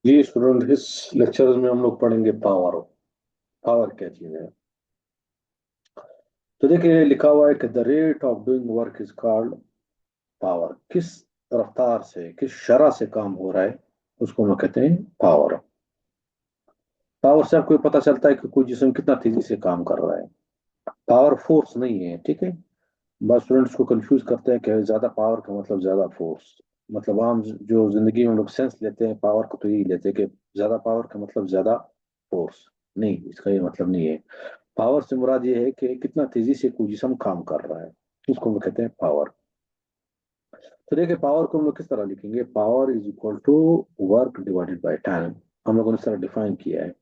जी student, इस lecture में हम लोग पढ़ेंगे पावर। पावर क्या चीज है? तो देखिए, लिखा हुआ है कि the rate of doing work is called power. किस रफ्तार से, किस शरह से काम हो रहा है, उसको हम लोग कहते हैं पावर। पावर से आपको ये पता चलता है कि कोई जिस्म कितना तेजी से काम कर रहा है। पावर फोर्स नहीं है, ठीक है। बस स्टूडेंट्स को कंफ्यूज करते हैं कि ज्यादा पावर का मतलब ज्यादा फोर्स। मतलब आम जो जिंदगी में हम लोग सेंस लेते हैं पावर को, तो यही लेते हैं कि ज्यादा पावर का मतलब ज्यादा फोर्स। नहीं, इसका ये मतलब नहीं है। पावर से मुराद ये है कि कितना तेजी से कोई जिसम काम कर रहा है, उसको हम कहते हैं पावर। तो देखिए, पावर को हम लोग किस तरह लिखेंगे। Power is equal to work divided by time. हम लोगों ने इस तरह डिफाइन किया है।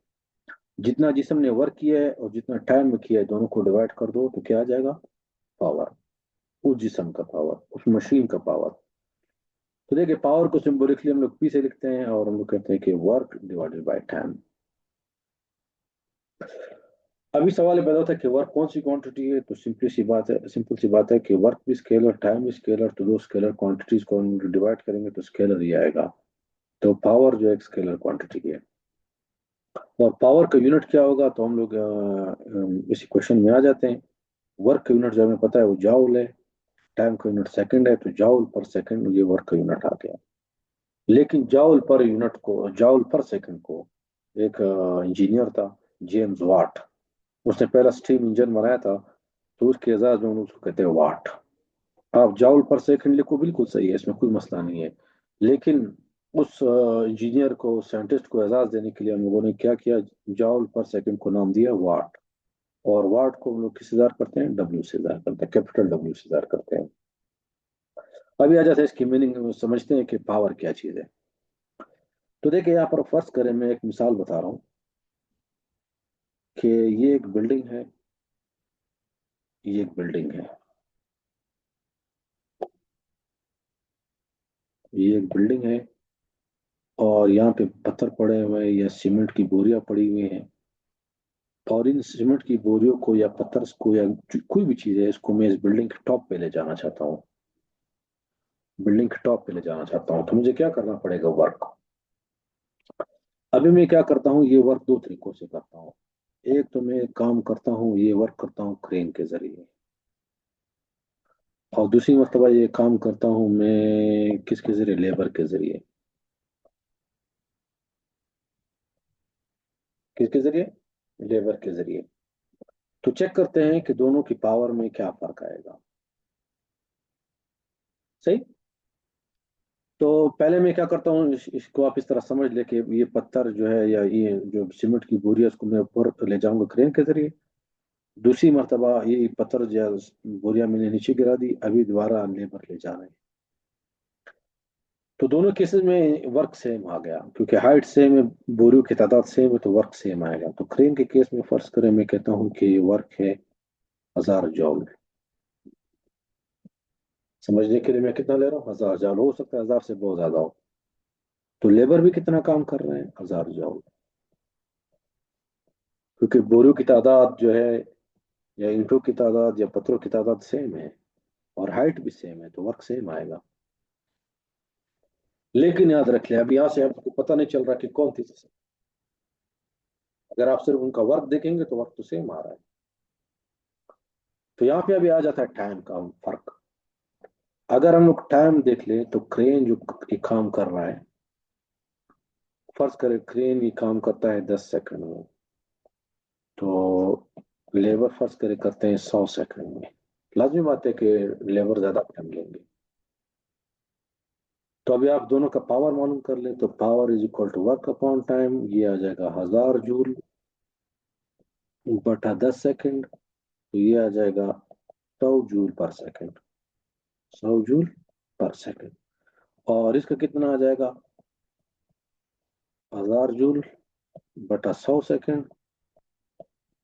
जितना जिसम ने वर्क किया है और जितना टाइम में किया है, दोनों को डिवाइड कर दो तो क्या आ जाएगा? पावर। उस जिसम का पावर, उस मशीन का पावर। तो देखिए, पावर को सिंबॉलिकली हम लोग पी से लिखते हैं और हम लोग कहते हैं कि वर्क डिवाइडेड बाय टाइम। अभी सवाल ये पैदा होता है कि वर्क कौन सी क्वांटिटी है। तो सिंपल सी बात है कि वर्क भी स्केलर, टाइम भी स्केलर। तो दो स्केलर क्वांटिटीज को हम डिवाइड करेंगे तो स्केलर ही आएगा। तो पावर जो है एक स्केलर क्वांटिटी है। और पावर का यूनिट क्या होगा, तो हम लोग इसी क्वेश्चन में आ जाते हैं। वर्क का यूनिट जो हमें पता है वो जाउल है। टाइम का यूनिट सेकंड है, तो जाउल पर सेकंड ये वर्क का यूनिट आ गया। लेकिन जाउल पर सेकंड को एक इंजीनियर था, जेम्स वाट। उसने पहला स्टीम इंजन बनाया था। तो उसके एजाज में हम उसको कहते हैं वाट। आप जाउल पर सेकंड लिखो, बिल्कुल सही है, इसमें कोई मसला नहीं है। लेकिन उस इंजीनियर को, साइंटिस्ट को एजाज देने के लिए हम लोगों ने क्या किया? जाउल पर सेकंड को नाम दिया वाट। और वाट को हम लोग किस हजार करते हैं? डब्ल्यू से हजार करते हैं, कैपिटल डब्ल्यू से हजार करते हैं। अभी आ जाते हैं इसकी मीनिंग, समझते हैं कि पावर क्या चीज है। तो देखिए, यहाँ पर फर्ज करें, मैं एक मिसाल बता रहा हूँ कि ये एक बिल्डिंग है। ये एक बिल्डिंग है। ये एक बिल्डिंग है। और यहाँ पे पत्थर पड़े हुए हैं या सीमेंट की बोरियां पड़ी हुई हैं। और इन सीमेंट की बोरियों को या पत्थर को या कोई भी चीज है, इसको मैं इस बिल्डिंग के टॉप पे ले जाना चाहता हूँ। बिल्डिंग के टॉप पे ले जाना चाहता हूँ, तो मुझे क्या करना पड़ेगा? वर्क। अभी मैं क्या करता हूँ? ये वर्क दो तरीकों से करता हूँ। एक तो मैं काम करता हूँ, ये वर्क करता हूँ क्रेन के जरिए। और दूसरी मरतबा ये काम करता हूँ मैं किसके जरिए? लेबर के जरिए। किसके जरिए? लेबर के जरिए। तो चेक करते हैं कि दोनों की पावर में क्या फर्क आएगा। सही। तो पहले मैं क्या करता हूँ, इसको आप इस तरह समझ ले कि ये पत्थर जो है या ये जो सीमेंट की बोरी है, उसको मैं ऊपर ले जाऊंगा क्रेन के जरिए। दूसरी मरतबा ये पत्थर जो है, बोरिया मैंने नीचे गिरा दी, अभी दोबारा लेबर ले जा रहे हैं। तो दोनों केसेस में वर्क सेम आ गया, क्योंकि हाइट सेम है, बोरियों की तादाद सेम है, तो वर्क सेम आएगा। तो क्रेन के केस में फर्ज करें, मैं कहता हूँ कि वर्क है 1000 जॉल। समझने के लिए मैं कितना ले रहा हूँ? 1000 जॉल। हो सकता है 1000 से बहुत ज्यादा हो। तो लेबर भी कितना काम कर रहे हैं? 1000 जॉल। क्योंकि बोरियों की तादाद जो है, या ईंटों की तादाद या पत्थरों की तादाद सेम है, और हाइट भी सेम है, तो वर्क सेम आएगा। लेकिन याद रख ले, अब यहाँ से आपको पता नहीं चल रहा कि कौन थी। अगर आप सिर्फ उनका वर्क देखेंगे तो वर्क तो सेम आ रहा है। तो यहाँ पे अभी आ जाता है टाइम का फर्क। अगर हम लोग टाइम देख ले, तो क्रेन जो ये काम कर रहा है, फर्ज करें क्रेन ये काम करता है 10 सेकंड में। तो लेबर फर्ज करें करते हैं 100 सेकंड में। लाजमी बात है कि लेबर ज्यादा टाइम लेंगे। तो अभी आप दोनों का पावर मालूम कर ले, तो power is equal to work upon time. ये आ जाएगा 1000 जूल बटा 10 सेकंड। तो ये आ जाएगा 100 जूल पर सेकंड। 100 जूल पर सेकंड। और इसका कितना आ जाएगा? 1000 जूल बटा 100 सेकंड।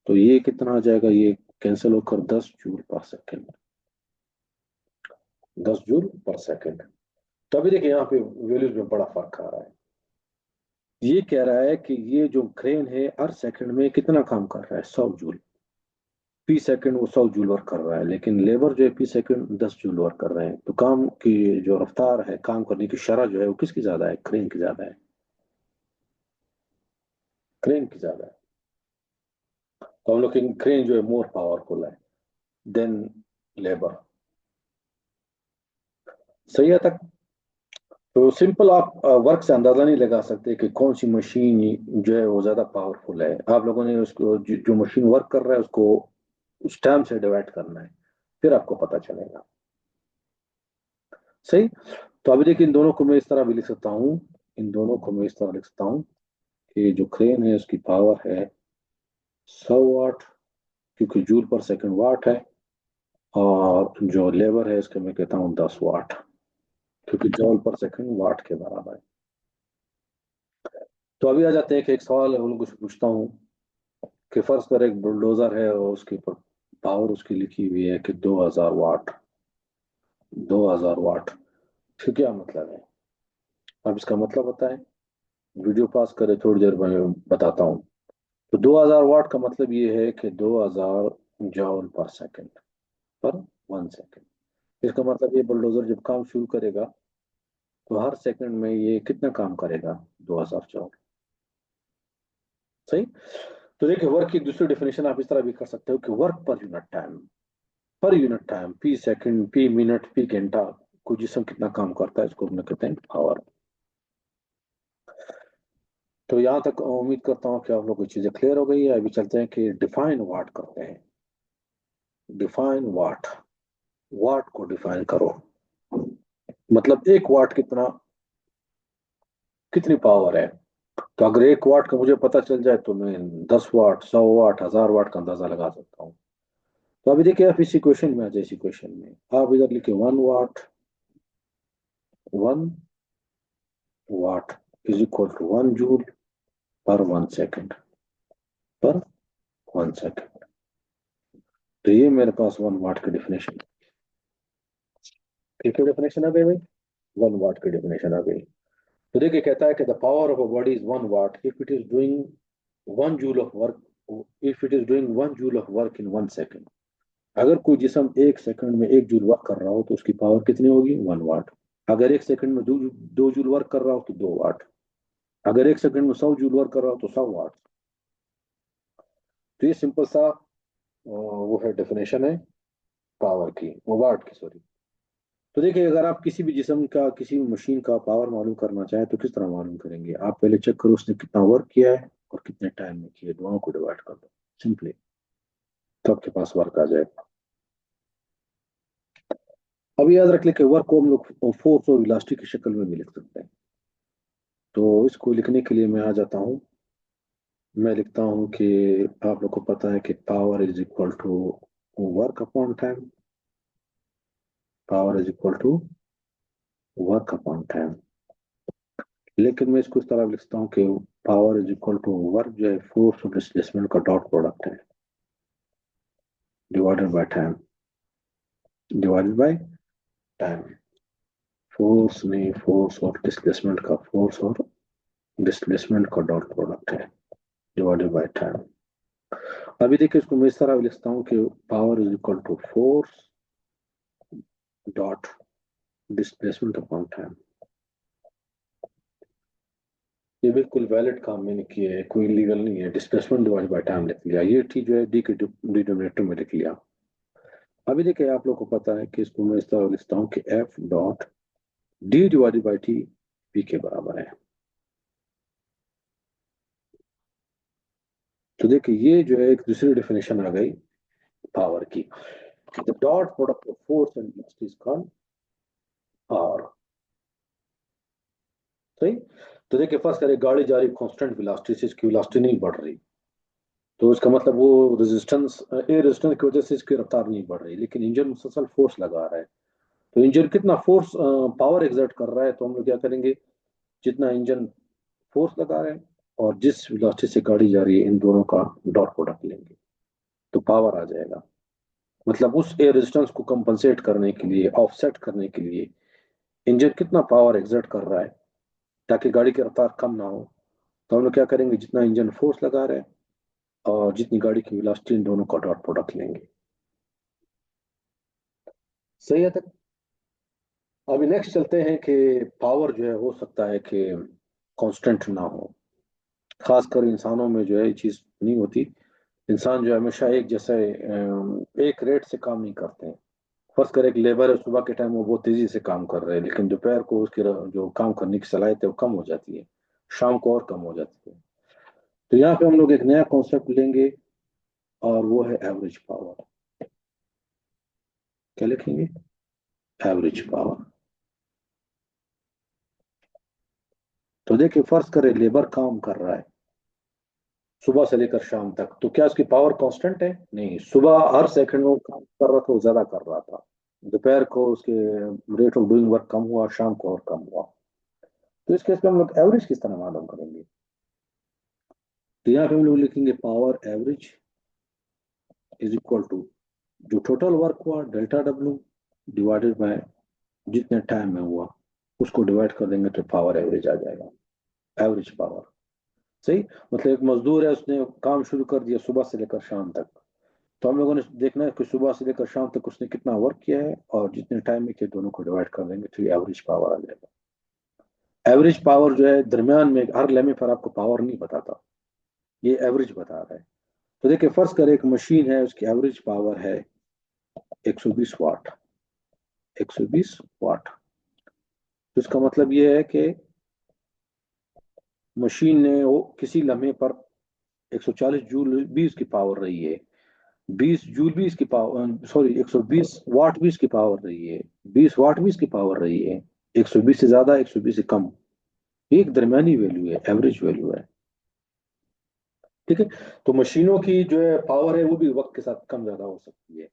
तो ये कितना आ जाएगा? ये कैंसिल होकर 10 जूल पर सेकंड। 10 जूल पर सेकंड। तो अभी देखिए, यहाँ पे वैल्यूज में बड़ा फर्क आ रहा है। ये कह रहा है कि ये जो क्रेन है हर सेकंड में कितना काम कर रहा है? 100 जूल। पी सेकंड वो 100 जूल वर्क कर रहा है, लेकिन लेबर जो है पी सेकंड 10 जूल वर्क कर रहे हैं। तो काम की जो रफ्तार है, काम करने की शरह जो है, वो किसकी ज्यादा है? क्रेन की ज्यादा है। क्रेन की ज्यादा है। तो हम लोग क्रेन जो है मोर पावरफुल है देन लेबर। सही है तक। तो सिंपल आप वर्क से अंदाजा नहीं लगा सकते कि कौन सी मशीन जो है वो ज्यादा पावरफुल है। आप लोगों ने उसको जो मशीन वर्क कर रहा है उसको उस टाइम से डिवाइड करना है, फिर आपको पता चलेगा। सही। तो अभी देखिए इन दोनों को मैं इस तरह भी लिख सकता हूँ, इन दोनों को मैं इस तरह लिख सकता हूँ कि जो क्रेन है उसकी पावर है 100 वाट, क्योंकि जूल पर सेकंड वाट है। और जो लेबर है इसके मैं कहता हूँ 10 वाट, क्योंकि जॉल पर सेकंड वाट के बराबर है। तो अभी आ जाते हैं कि एक सवाल है उन लोगों से पूछता हूँ कि फर्ज कर एक बुलडोजर है और उसके ऊपर पावर उसकी लिखी हुई है कि 2000 वाट। 2000 वाट, तो क्या मतलब है? अब इसका मतलब बताएं। वीडियो पास करे थोड़ी देर में बताता हूँ। तो 2000 वाट का मतलब ये है कि 2000 जॉल पर सेकंड पर 1 सेकंड। इसका मतलब ये बुलडोजर जब काम शुरू करेगा तो हर सेकंड में ये कितना काम करेगा? 2000 जॉल। सही। तो देखिए वर्क की दूसरी डेफिनेशन आप इस तरह भी कर सकते हो कि work per unit time, per unit time, P second, P minute, P घंटा, कोई जिसम कितना काम करता है इसको हम कहते हैं पावर। तो यहाँ तक उम्मीद करता हूँ कि आप लोगों को चीजें क्लियर हो गई है। अभी चलते हैं कि डिफाइन वाट करते हैं। डिफाइन वाट, वाट को डिफाइन करो। मतलब एक वाट कितना, कितनी पावर है। तो अगर एक वाट का मुझे पता चल जाए तो मैं 10 वाट, 100 वाट, 1000 वाट का अंदाजा लगा सकता हूँ। तो अभी देखिए आप इसी क्वेश्चन में आ जाए, इसी क्वेश्चन में आप इधर लिखे 1 watt, 1 watt is equal to 1 joule पर 1 सेकंड, पर 1 सेकंड। तो ये मेरे पास 1 वाट की डेफिनेशन। ठीक है, डेफिनेशन आ गई भाई। 1 वाट की डेफिनेशन आ गई। तो देखिए कहता है कि the power of a body is 1 what if it is doing 1 joule of work, if it is doing 1 joule of work in 1 second. अगर कोई जिसम 1 सेकंड में 1 जूल वर्क कर रहा हो तो उसकी पावर कितनी होगी? 1 वाट। अगर 1 सेकंड में 2 जूल वर्क कर रहा हो तो 2 वाट। अगर 1 सेकंड में 100 जूल वर्क कर रहा हो तो 100 वाट। तो ये सिंपल सा वो है डेफिनेशन है पावर की, वो वाट की, सॉरी। तो देखिए अगर आप किसी भी जिस्म का, किसी भी मशीन का पावर मालूम करना चाहें तो किस तरह मालूम करेंगे? आप पहले चेक करो उसने कितना वर्क किया है और कितने टाइम में किया है, दोनों को डिवाइड कर दो सिंपली, तो आपके पास वर्क आ जाएगा। अब याद रख ले कि वर्क को हम लोग फोर्स और इलास्टिक की शक्ल में भी लिख सकते हैं। तो इसको लिखने के लिए मैं आ जाता हूँ। मैं लिखता हूँ कि आप लोग को पता है कि power is equal to work upon time. Power is equal to work upon time. लेकिन मैं इसको इस तरह लिखता हूँ कि power is equal to work जो है फोर्स और डिस्प्लेसमेंट का डॉट प्रोडक्ट है, divided by time, divided by time. Force नहीं, फोर्स और डिस्प्लेसमेंट का, फोर्स और डिस्प्लेसमेंट का डॉट प्रोडक्ट है, डिवाइडेड बाय टाइम। अभी देखिए इसको मैं इस तरह लिखता हूँ कि power is equal to force dot displacement upon time. ये बिल्कुल वैलिड काम मैंने किया है, कोई लीगल नहीं है। डिस्प्लेसमेंट डिवाइड बाय टाइम लिख लिया, ये ठीक जो है डी के डिनोमिनेटर में लिख लिया। अभी देखिए आप लोग को पता है कि इसको मैं इस तरह लिखता हूँ कि F dot D divided by T P के बराबर है। तो देखिए ये जो है एक दूसरी डेफिनेशन आ गई पावर की। The dot product of force and velocity is called power. सही। तो देखिए फर्स्ट करें गाड़ी जा रही कांस्टेंट वेलोसिटी से, इसकी वेलोसिटी नहीं बढ़ रही, तो इसका मतलब वो रेजिस्टेंस, एयर रेजिस्टेंस की वजह से इसकी रफ्तार नहीं बढ़ रही, लेकिन इंजन मुसलसल फोर्स लगा रहा है। तो इंजन कितना फोर्स पावर एग्जर्ट कर रहा है, तो हम लोग क्या करेंगे, जितना इंजन फोर्स लगा रहे हैं और जिस वेलोसिटी से गाड़ी जा रही है इन दोनों का डॉट प्रोडक्ट लेंगे तो पावर आ जाएगा। मतलब उस एयर रेजिस्टेंस को कंपनसेट करने के लिए, ऑफसेट करने के लिए इंजन कितना पावर एग्जर्ट कर रहा है ताकि गाड़ी की रफ्तार कम ना हो, तो हम लोग क्या करेंगे, जितना इंजन फोर्स लगा रहे हैं और जितनी गाड़ी की वेलोसिटी, इन दोनों का डॉट प्रोडक्ट लेंगे। सही है तक। अभी नेक्स्ट चलते हैं कि पावर जो है हो सकता है कि कांस्टेंट ना हो। खासकर इंसानों में जो है ये चीज नहीं होती। इंसान जो है हमेशा एक जैसे एक रेट से काम नहीं करते हैं। फर्ज कर एक लेबर है, सुबह के टाइम वो बहुत तेजी से काम कर रहे हैं, लेकिन दोपहर को उसकी जो काम करने की सलाहियत है वो कम हो जाती है, शाम को और कम हो जाती है। तो यहाँ पे हम लोग एक नया कॉन्सेप्ट लेंगे, और वो है एवरेज पावर। क्या लिखेंगे? Average power. तो देखिए, फर्ज करें लेबर काम कर रहा है सुबह से लेकर शाम तक, तो क्या उसकी पावर कांस्टेंट है? नहीं, सुबह हर सेकंड वो काम कर रहा था, वो ज्यादा कर रहा था। दोपहर को उसके रेट ऑफ डूइंग वर्क कम हुआ, शाम को और कम हुआ। तो इस केस में हम लोग एवरेज किस तरह मालूम करेंगे? तो यहाँ पे हम लोग लिखेंगे power average is equal to जो टोटल वर्क हुआ डेल्टा डब्ल्यू डिवाइडेड बाय जितने टाइम में हुआ, उसको डिवाइड कर देंगे तो पावर एवरेज आ जाएगा। Average power. सही। मतलब एक मजदूर है, उसने काम शुरू कर दिया सुबह से लेकर शाम तक, तो हम लोगों ने देखना है कि सुबह से लेकर शाम तक उसने कितना वर्क किया है, और जितने टाइम में किया दोनों को डिवाइड कर देंगे तो ये एवरेज पावर आ जाएगा। एवरेज पावर जो है दरमियान में हर लम्हे पर आपको पावर नहीं बताता, ये एवरेज बता रहा है। तो देखिए, फर्ज करें एक मशीन है, उसकी एवरेज पावर है 120 वाट। 120 वाट। तो इसका मतलब ये है कि मशीन ने वो किसी लम्हे पर 140 जूल भी उसकी पावर रही है, 20 जूल भी इसकी पावर, सॉरी 120 वाट भी इसकी पावर रही है, 20 वाट भी इसकी पावर रही है। 120 से ज्यादा, 120 से कम, ये एक दरमियानी वैल्यू है, एवरेज वैल्यू है। ठीक है। तो मशीनों की जो है पावर है वो भी वक्त के साथ कम ज्यादा हो सकती है।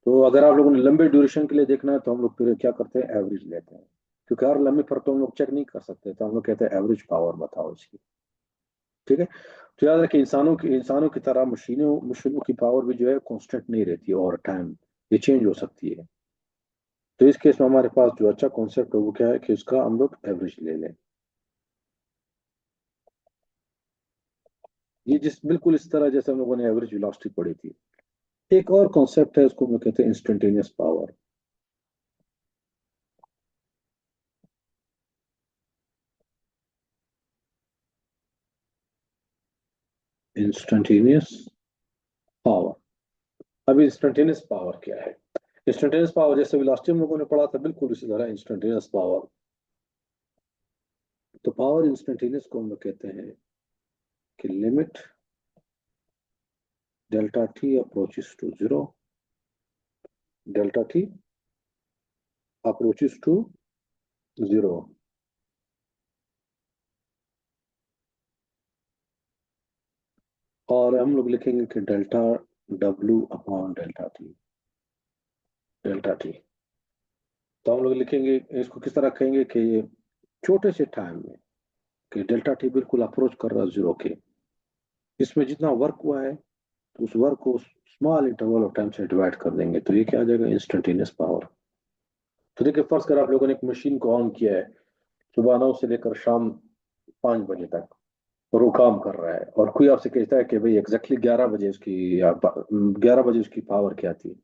तो अगर आप लोगों ने लंबे ड्यूरेशन के लिए देखना है तो हम लोग फिर क्या करते हैं, एवरेज लेते हैं। क्योंकि हर लम्हे पर तो हम लोग चेक नहीं कर सकते, तो हम लोग कहते हैं एवरेज पावर बताओ इसकी। ठीक है। तो याद रखिए, इंसानों की तरह मशीनों मशीनों की पावर भी जो है कांस्टेंट नहीं रहती, ओवर टाइम ये चेंज हो सकती है। तो इस केस में हमारे पास जो अच्छा कॉन्सेप्ट है वो क्या है कि उसका हम लोग एवरेज ले लें। ये जिस बिल्कुल इस तरह जैसे हम लोगों ने एवरेज वेलोसिटी पढ़ी थी। एक और कॉन्सेप्ट है, उसको हम लोग कहते हैं इंस्टेंटेनियस पावर। Instantaneous power. अब इंस्टेंटेनियस पावर क्या है? इंस्टेंटेनियस पावर जैसे वेलोसिटी हम लोगों ने पढ़ा था, बिल्कुल इसी तरह इंस्टेंटेनियस पावर। तो पावर इंस्टेंटेनियस को हम लोग कहते हैं कि limit delta T approaches to zero, delta T approaches to zero, और हम लोग लिखेंगे कि delta W upon delta T. Delta T. तो हम लोग लिखेंगे, इसको किस तरह कहेंगे कि ये छोटे से टाइम में, कि डेल्टा टी बिल्कुल अप्रोच कर रहा है जीरो के, इसमें जितना वर्क हुआ है तो उस वर्क को स्मॉल इंटरवल ऑफ टाइम से डिवाइड कर देंगे, तो ये क्या आ जाएगा, इंस्टेंटेनियस पावर। तो देखिए, फर्ज कर आप लोगों ने एक मशीन को ऑन किया है सुबह 9 से लेकर शाम 5 बजे तक, और वो काम कर रहा है, और कोई आपसे कहता है कि भाई एग्जैक्टली 11 बजे उसकी, या 11 बजे उसकी पावर क्या थी।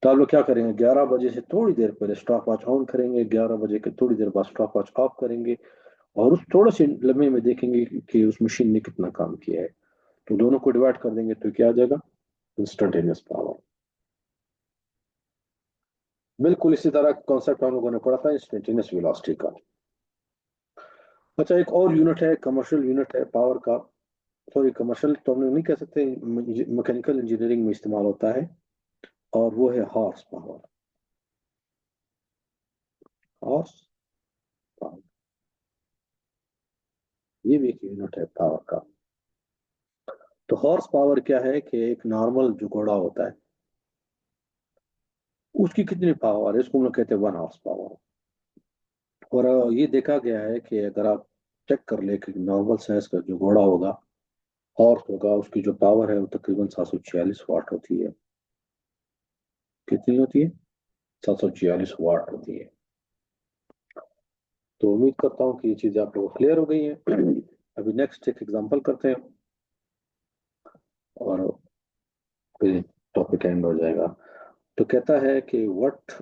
तो आप लोग क्या करेंगे, 11 बजे से थोड़ी देर पहले स्टॉप वॉच ऑन करेंगे, 11 बजे के थोड़ी देर बाद स्टॉप वॉच ऑफ करेंगे, और उस थोड़े से लम्हे में देखेंगे कि उस मशीन ने कितना काम किया है। तो दोनों को डिवाइड कर देंगे तो क्या आ जाएगा, इंस्टेंटेनियस पावर। बिल्कुल इसी तरह कॉन्सेप्ट हम लोगों ने पढ़ा था इंस्टेंटेनियस वेलोसिटी का। अच्छा, एक और यूनिट है, कमर्शियल यूनिट है पावर का। सॉरी, कमर्शियल तो हम लोग नहीं कह सकते, मैकेनिकल इंजीनियरिंग में इस्तेमाल होता है, और वो है हॉर्स पावर। हॉर्स पावर, ये भी एक यूनिट है पावर का। तो हॉर्स पावर क्या है कि एक नॉर्मल जो घोड़ा होता है उसकी कितनी पावर है, इसको हम लोग कहते हैं 1 हॉर्स पावर। और ये देखा गया है कि अगर आप चेक कर ले कि नॉर्मल साइज का जो घोड़ा होगा, हॉर्स होगा, उसकी जो पावर है वो तकरीबन 746 वाट होती है। कितनी होती है? 746 वाट होती है। तो उम्मीद करता हूँ कि ये चीजें आप लोगों को क्लियर हो गई हैं। अभी नेक्स्ट एक एग्जांपल करते हैं, और फिर टॉपिक एंड हो जाएगा। तो कहता है कि what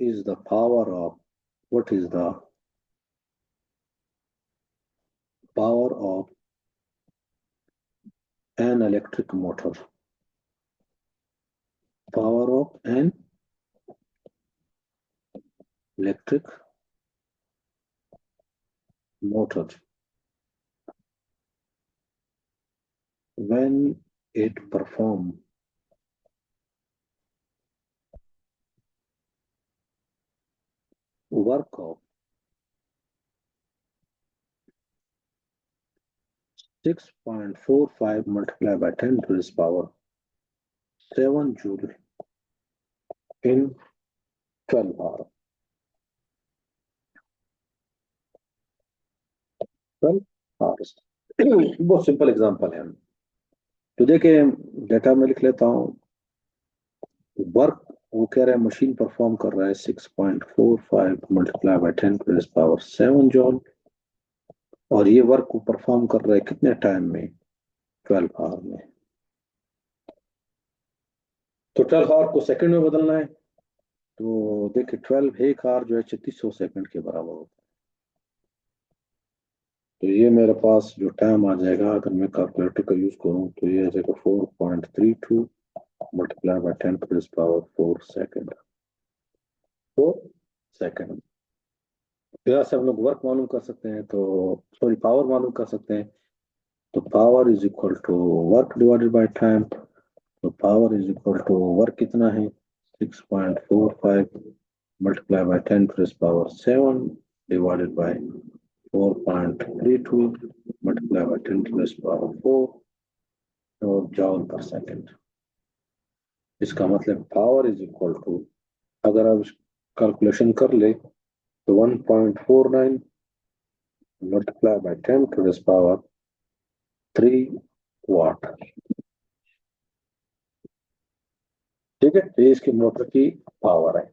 is the power of, what is the power of an electric motor. Power of an electric motor when it performs work of 6.45 multiplied by 10 to this power 7 joule in 12 hours. 12 hours. बहुत simple example है। तो देखिए data में लिख लेता हूँ। Work वो कह रहा है मशीन परफॉर्म कर रहा है 6.45 multiply by 10 to the power 7 joule, और ये वर्क को परफॉर्म कर रहा है कितने टाइम में? 12 आवर में। तो 12 आवर को सेकंड में बदलना है, तो देखिए 12 एक आवर जो है 3600 सेकंड के बराबर होता है। तो ये मेरे पास जो टाइम आ जाएगा अगर मैं कैलकुलेटर का यूज करूं तो ये आ जाएगा 4.32 multiply by 10 to the power 4 second. 4 second. फिर से हम लोग वर्क मालूम कर सकते हैं, तो सॉरी पावर मालूम कर सकते हैं। तो power is equal to work divided by time. तो power is equal to work कितना है 6.45 multiply by 10 to the power 7 divided by 4.32 multiply by 10 to the power 4 joule per second. इसका मतलब पावर इज इक्वल टू, अगर आप calculation कर ले तो 1.49 multiply by 10 to the power 3 watt. ठीक है, तो ये इसकी मोटर की पावर है।